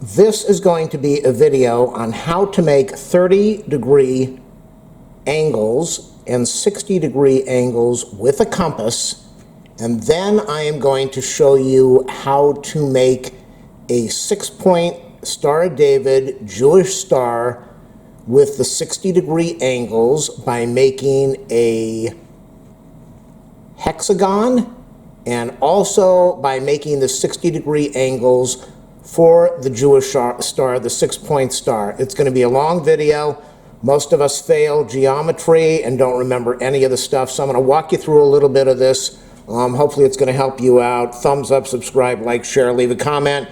This is going to be a video on how to make 30-degree angles and 60-degree angles with a compass, and then I am going to show you how to make a 6-point Star of David Jewish star with the 60-degree angles by making a hexagon, and also by making the 60-degree angles for the Jewish star, the 6-point star. It's going to be a long video. Most of us fail geometry and don't remember any of the stuff, so I'm going to walk you through a little bit of this. Hopefully it's going to help you out. Thumbs up, subscribe, like, share, leave a comment.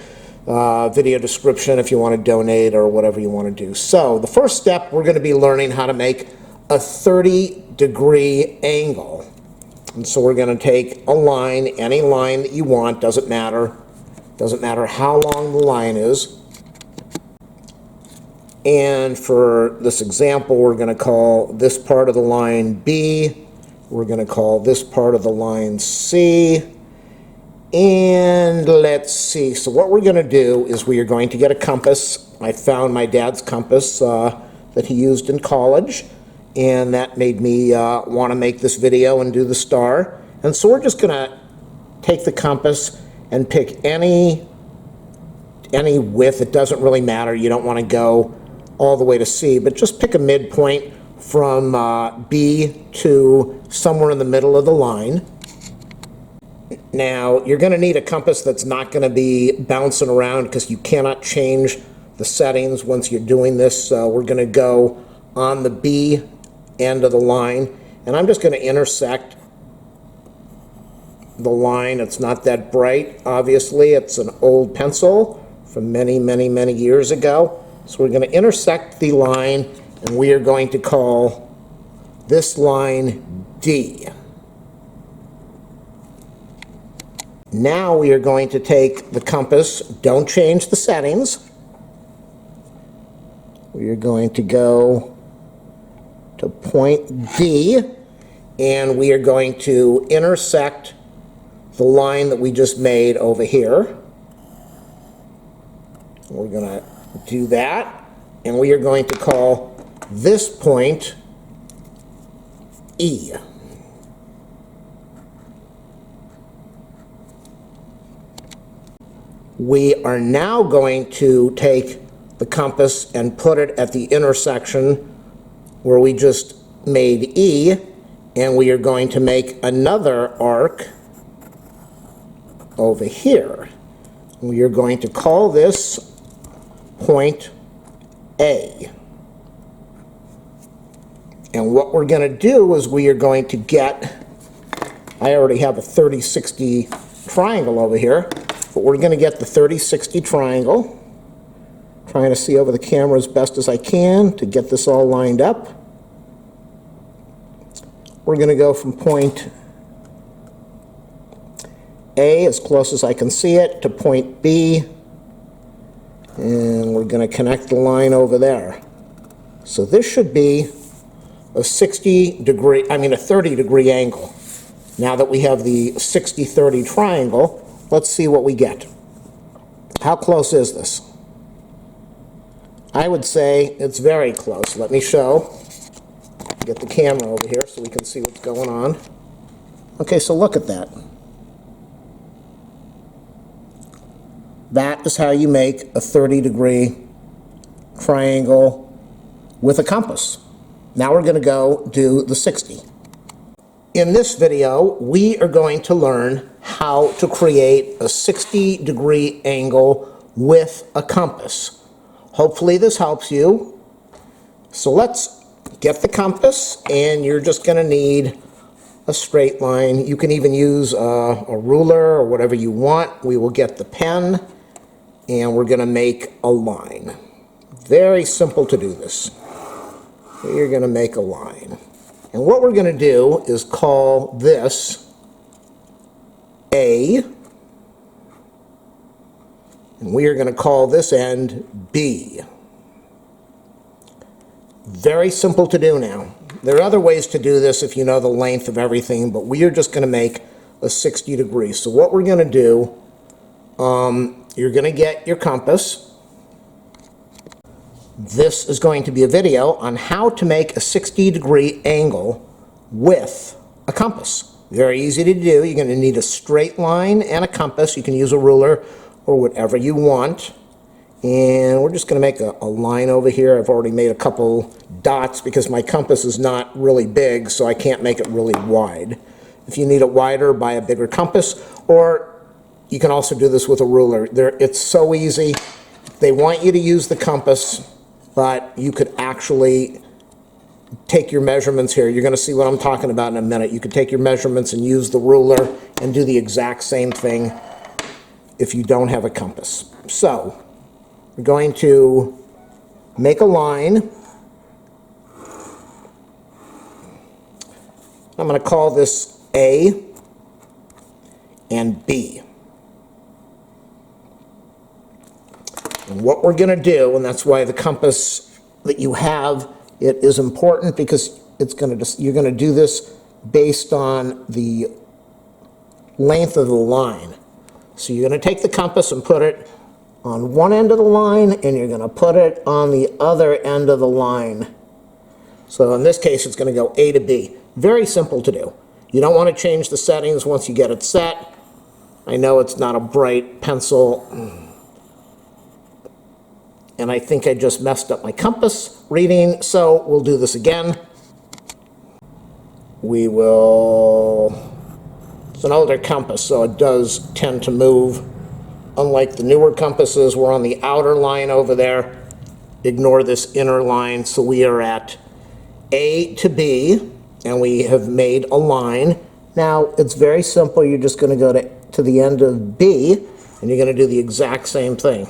Video description if you want to donate or whatever you want to do. So the first step, we're going to be learning how to make a 30-degree angle. And so we're going to take a line, any line that you want, doesn't matter. Doesn't matter how long the line is. And for this example, we're going to call this part of the line B. We're going to call this part of the line C. And let's see. So what we're going to do is we are going to get a compass. I found my dad's compass that he used in college, and that made me want to make this video and do the star. And so we're just going to take the compass and pick any width. It doesn't really matter. You don't want to go all the way to C, but just pick a midpoint from B to somewhere in the middle of the line. Now, you're going to need a compass that's not going to be bouncing around because you cannot change the settings once you're doing this. We're going to go on the B end of the line, and I'm just going to intersect the line. It's not that bright, obviously. It's an old pencil from many, many, many years ago. So we're going to intersect the line, and we are going to call this line D. Now we are going to take the compass, don't change the settings. We are going to go to point D, and we are going to intersect the line that we just made over here. We're going to do that, and we are going to call this point E. We are now going to take the compass and put it at the intersection where we just made E, and we are going to make another arc over here. We are going to call this point A. And what we're going to do is we are going to get, I already have a 30-60 triangle over here, but we're going to get the 30-60 triangle. Trying to see over the camera as best as I can to get this all lined up. We're going to go from point A, as close as I can see it, to point B, and we're going to connect the line over there. So this should be a 30-degree angle. Now that we have the 60-30 triangle, let's see what we get. How close is this? I would say it's very close. Let me show. Get the camera over here so we can see what's going on. Okay, so look at that. That is how you make a 30-degree triangle with a compass. Now we're going to go do the 60. In this video, we are going to learn how to create a 60-degree angle with a compass. Hopefully this helps you. So let's get the compass, and you're just going to need a straight line. You can even use a ruler or whatever you want. We will get the pen, and we're going to make a line. Very simple to do this. You're going to make a line. And what we're going to do is call this A, and we are going to call this end B. Very simple to do now. There are other ways to do this if you know the length of everything, but we are just going to make a 60 degrees. So what we're going to do, you're going to get your compass, This is going to be a video on how to make a 60-degree angle with a compass. Very easy to do. You're going to need a straight line and a compass. You can use a ruler or whatever you want. And we're just going to make a line over here. I've already made a couple dots because my compass is not really big, so I can't make it really wide. If you need it wider, buy a bigger compass, or you can also do this with a ruler. It's so easy. They want you to use the compass, but you could actually take your measurements here. You're going to see what I'm talking about in a minute. You could take your measurements and use the ruler and do the exact same thing if you don't have a compass. So we're going to make a line. I'm going to call this A and B. And what we're going to do, and that's why the compass that you have, it is important, because you're going to do this based on the length of the line. So you're going to take the compass and put it on one end of the line, and you're going to put it on the other end of the line. So in this case, it's going to go A to B. Very simple to do. You don't want to change the settings once you get it set. I know it's not a bright pencil, and I think I just messed up my compass reading, so we'll do this again. It's an older compass, so it does tend to move. Unlike the newer compasses, we're on the outer line over there. Ignore this inner line. So we are at A to B, and we have made a line. Now, it's very simple. You're just going to go to the end of B, and you're going to do the exact same thing.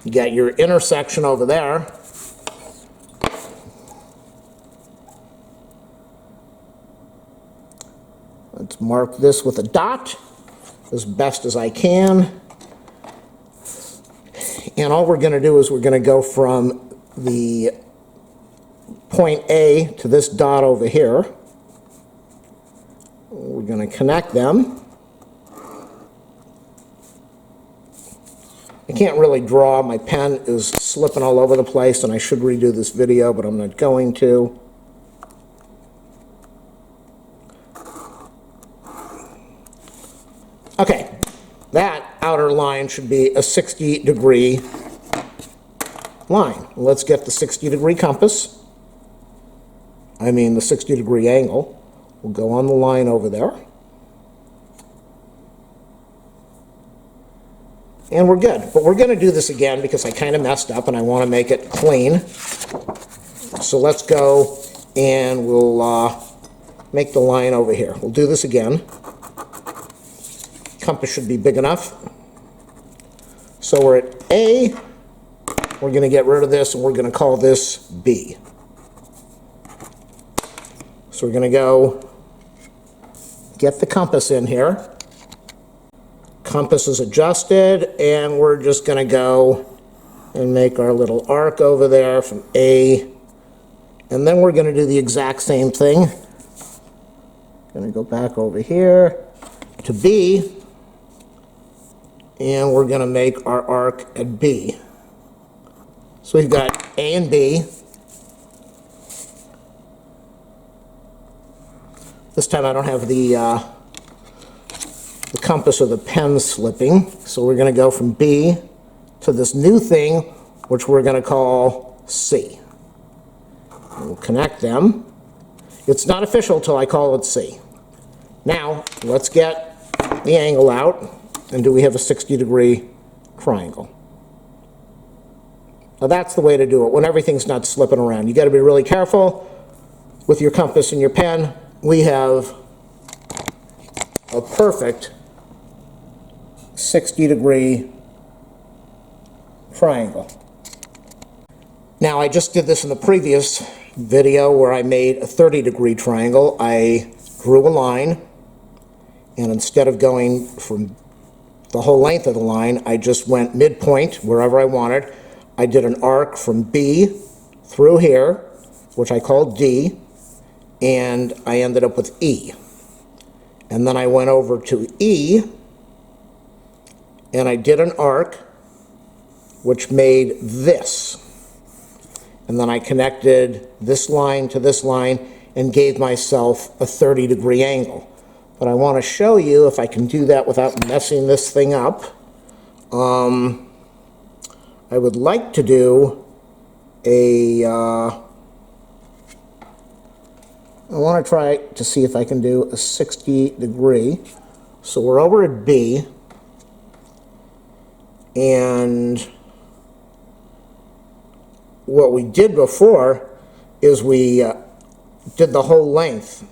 You got your intersection over there. Let's mark this with a dot as best as I can. And all we're going to do is we're going to go from the point A to this dot over here. We're going to connect them. I can't really draw. My pen is slipping all over the place, and I should redo this video, but I'm not going to. Okay, that outer line should be a 60-degree line. Let's get the 60-degree compass. The 60-degree angle. We'll go on the line over there. And we're good. But we're going to do this again because I kind of messed up and I want to make it clean. So let's go and we'll make the line over here. We'll do this again. Compass should be big enough. So we're at A. We're going to get rid of this, and we're going to call this B. So we're going to go get the compass in here. Compass is adjusted, and we're just going to go and make our little arc over there from A. And then we're going to do the exact same thing. Going to go back over here to B. And we're going to make our arc at B. So we've got A and B. This time I don't have the compass or the pen slipping. So we're going to go from B to this new thing, which we're going to call C. We'll connect them. It's not official till I call it C. Now, let's get the angle out. And do we have a 60-degree triangle? Now that's the way to do it when everything's not slipping around. You got to be really careful with your compass and your pen. We have a perfect 60-degree triangle. Now I just did this in the previous video where I made a 30-degree triangle. I drew a line, and instead of going from the whole length of the line, I just went midpoint wherever I wanted. I did an arc from B through here, which I called D, and I ended up with E. And then I went over to E, and I did an arc, which made this. And then I connected this line to this line and gave myself a 30-degree angle. But I want to show you if I can do that without messing this thing up. I would like to do I want to try to see if I can do a 60-degree. So we're over at B, and what we did before is we did the whole length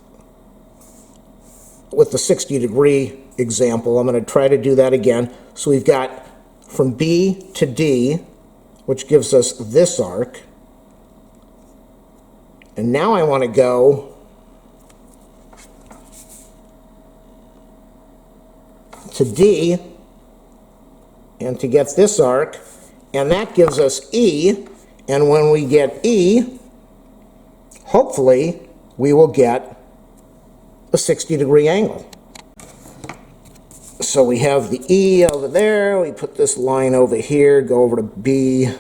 with the 60-degree example. I'm going to try to do that again. So we've got from B to D, which gives us this arc. And now I want to go to D and to get this arc, and that gives us E, and when we get E, hopefully we will get a 60-degree angle. So we have the E over there, we put this line over here, go over to B.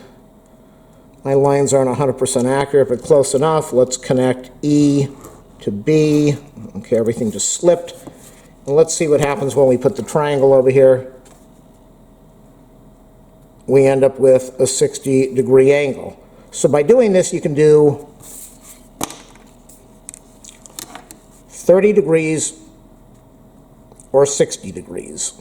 My lines aren't 100% accurate, but close enough. Let's connect E to B. Okay, everything just slipped. And let's see what happens when we put the triangle over here. We end up with a 60-degree angle. So by doing this, you can do 30 degrees or 60 degrees.